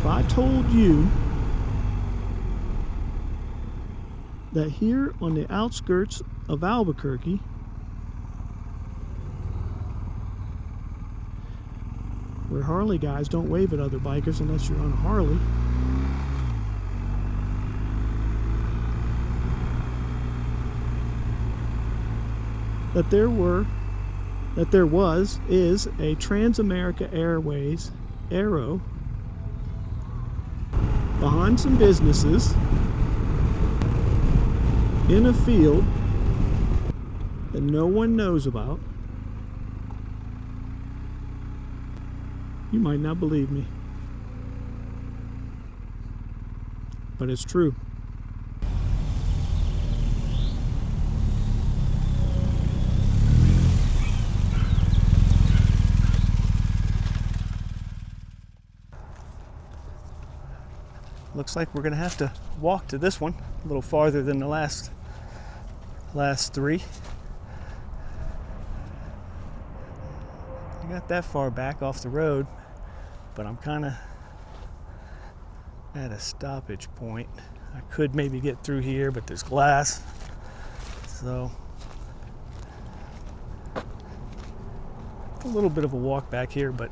If I told you that here on the outskirts of Albuquerque, where Harley guys don't wave at other bikers unless you're on a Harley, that is a Trans-America Airways Aero behind some businesses in a field that no one knows about, you might not believe me, but it's true. Looks like we're gonna have to walk to this one a little farther than the last three. I got that far back off the road, but I'm kind of at a stoppage point. I could maybe get through here, but there's glass, so a little bit of a walk back here, but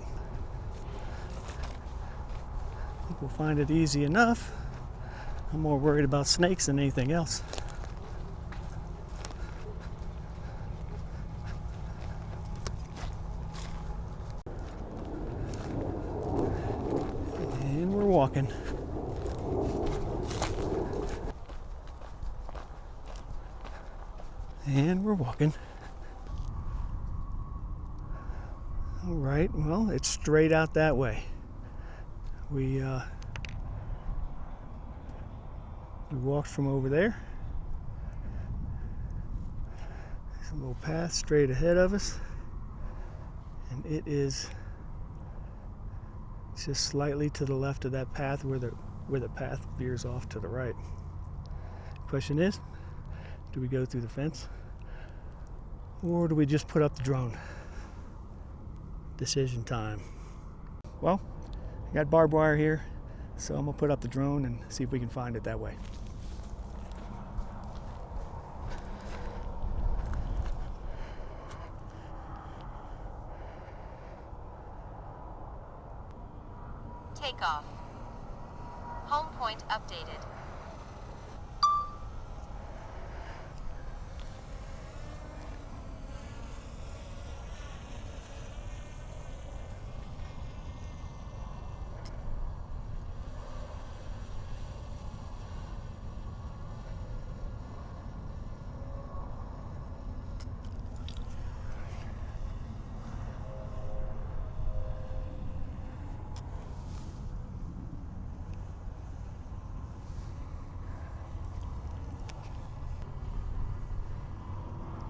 I think we'll find it easy enough. I'm more worried about snakes than anything else. And we're walking. And we're walking. All right, well, it's straight out that way. We walked from over there. There's a little path straight ahead of us, and it is just slightly to the left of that path where the path veers off to the right. Question is, do we go through the fence, or do we just put up the drone? Decision time. Well, I got barbed wire here, so I'm gonna put up the drone and see if we can find it that way. Takeoff. Home point updated.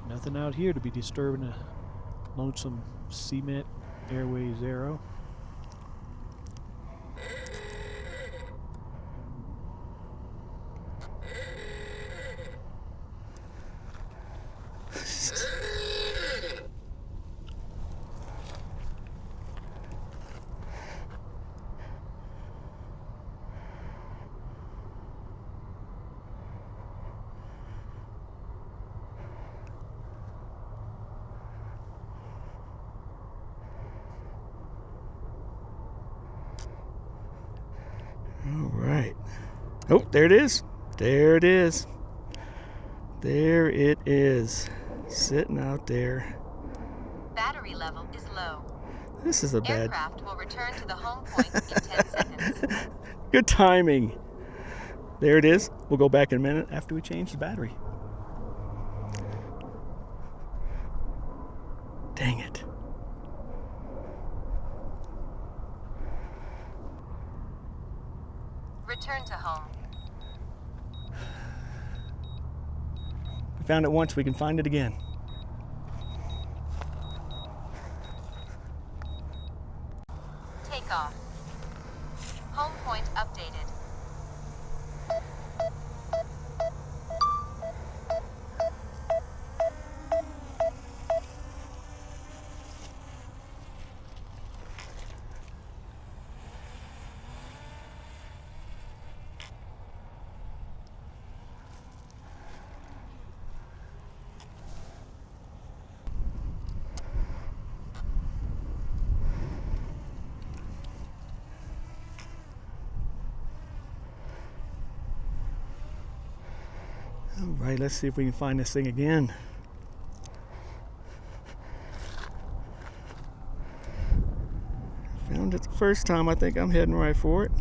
Nothing out here to be disturbing a lonesome Cement Airways Aero. All right. Oh, there it is. There it is. There it is. Sitting out there. Battery level is low. This is a bad... Aircraft will return to the home point in 10 seconds. Good timing. There it is. We'll go back in a minute after we change the battery. Dang it. Return to home. We found it once, we can find it again. Takeoff. Home point updated. All right, let's see if we can find this thing again. Found it the first time. I think I'm heading right for it.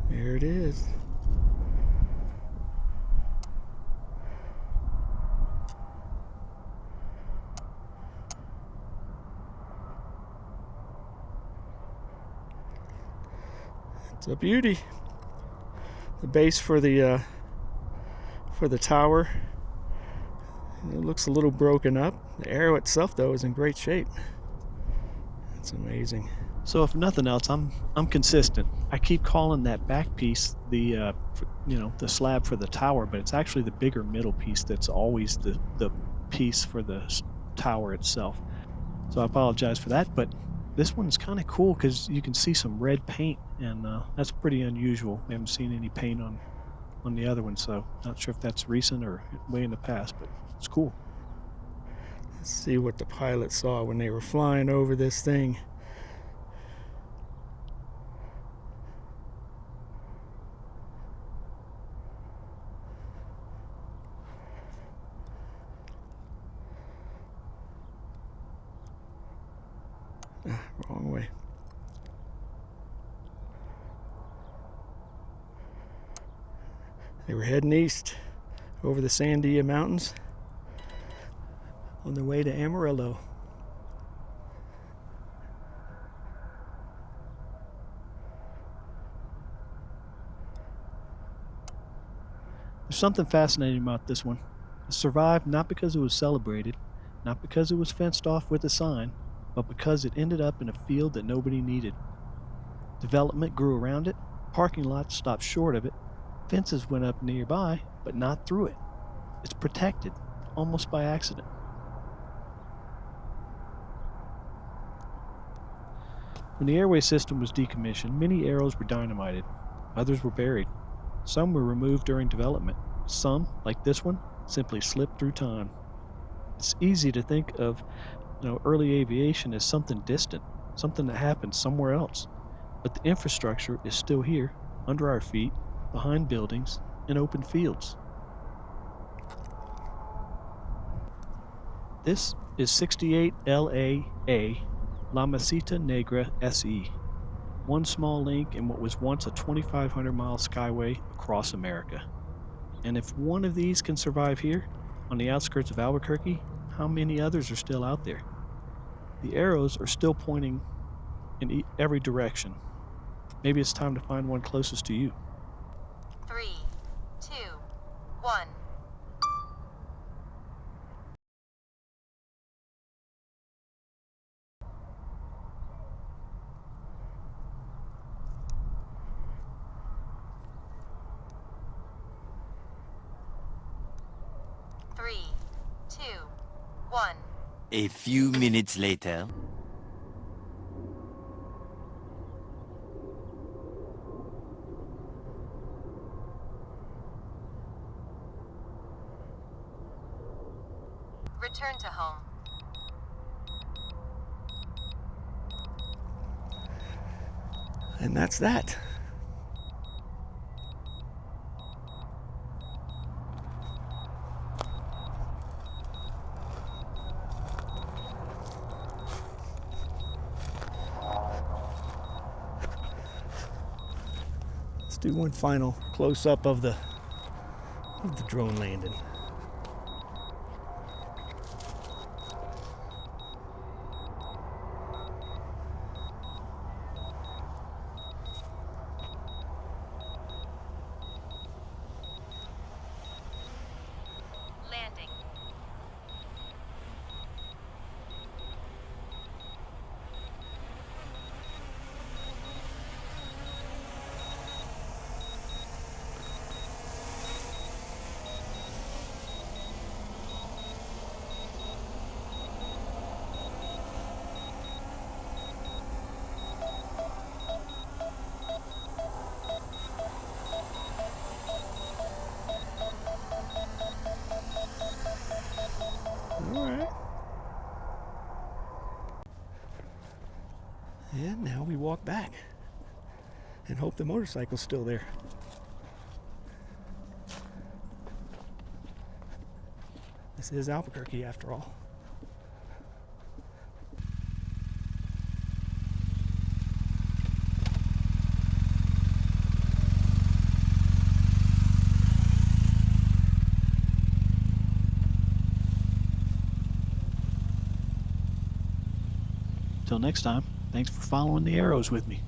There it is. It's a beauty. The base for the tower, it looks a little broken up. The arrow itself, though, is in great shape. It's amazing. So if nothing else, I'm consistent. I keep calling that back piece the the slab for the tower, but it's actually the bigger middle piece that's always the piece for the tower itself. So I apologize for that, but this one's kind of cool because you can see some red paint, and that's pretty unusual. We haven't seen any paint on the other one, so not sure if that's recent or way in the past, but it's cool. Let's see what the pilot saw when they were flying over this thing. Wrong way. They were heading east over the Sandia Mountains on their way to Amarillo. There's something fascinating about this one. It survived not because it was celebrated, not because it was fenced off with a sign, but because it ended up in a field that nobody needed. Development grew around it, parking lots stopped short of it, fences went up nearby, but not through it. It's protected, almost by accident. When the airway system was decommissioned, many arrows were dynamited, others were buried. Some were removed during development. Some, like this one, simply slipped through time. It's easy to think of early aviation as something distant, something that happened somewhere else. But the infrastructure is still here, under our feet, behind buildings, in open fields. This is 68 LAA, La Mesita Negra SE, one small link in what was once a 2,500-mile skyway across America. And if one of these can survive here, on the outskirts of Albuquerque, how many others are still out there? The arrows are still pointing in every direction. Maybe it's time to find one closest to you. 3, 2, 1. Three, two, one. A few minutes later. Return to home. And that's that. Let's do one final close-up of the drone landing. Landing. All right. And now we walk back and hope the motorcycle's still there. This is Albuquerque after all. Till next time, thanks for following the arrows with me.